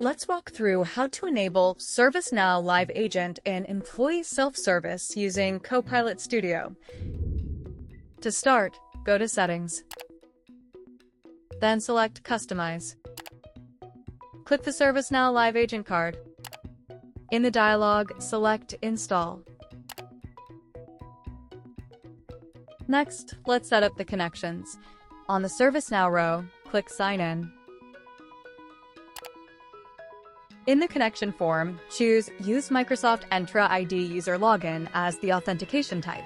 Let's walk through how to enable ServiceNow Live Agent in employee self-service using Copilot Studio. To start, go to Settings. Then select Customize. Click the ServiceNow Live Agent card. In the dialog, select Install. Next, let's set up the connections. On the ServiceNow row, click Sign In. In the connection form, choose Use Microsoft Entra ID user login as the authentication type.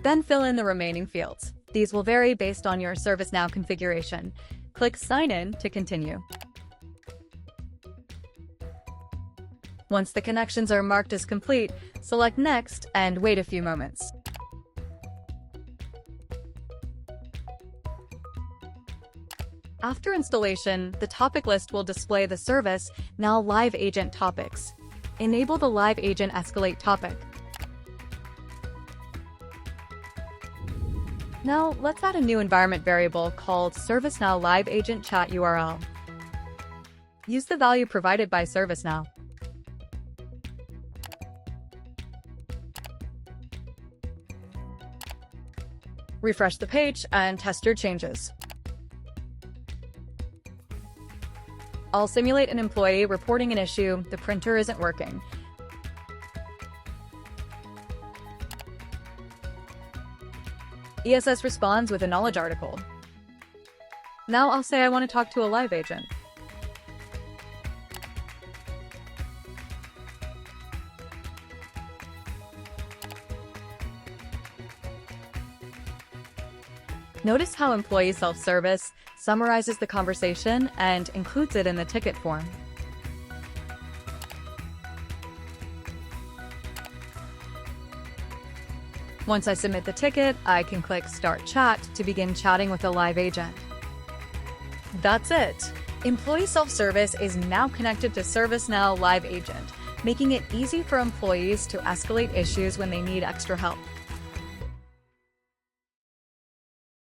Then fill in the remaining fields. These will vary based on your ServiceNow configuration. Click Sign In to continue. Once the connections are marked as complete, select Next and wait a few moments. After installation, the topic list will display the ServiceNow Live Agent topics. Enable the Live Agent Escalate topic. Now, let's add a new environment variable called ServiceNow Live Agent Chat URL. Use the value provided by ServiceNow. Refresh the page and test your changes. I'll simulate an employee reporting an issue: the printer isn't working. ESS responds with a knowledge article. Now I'll say I want to talk to a live agent. Notice how employee self-service summarizes the conversation and includes it in the ticket form. Once I submit the ticket, I can click Start Chat to begin chatting with a live agent. That's it! Employee self-service is now connected to ServiceNow Live Agent, making it easy for employees to escalate issues when they need extra help.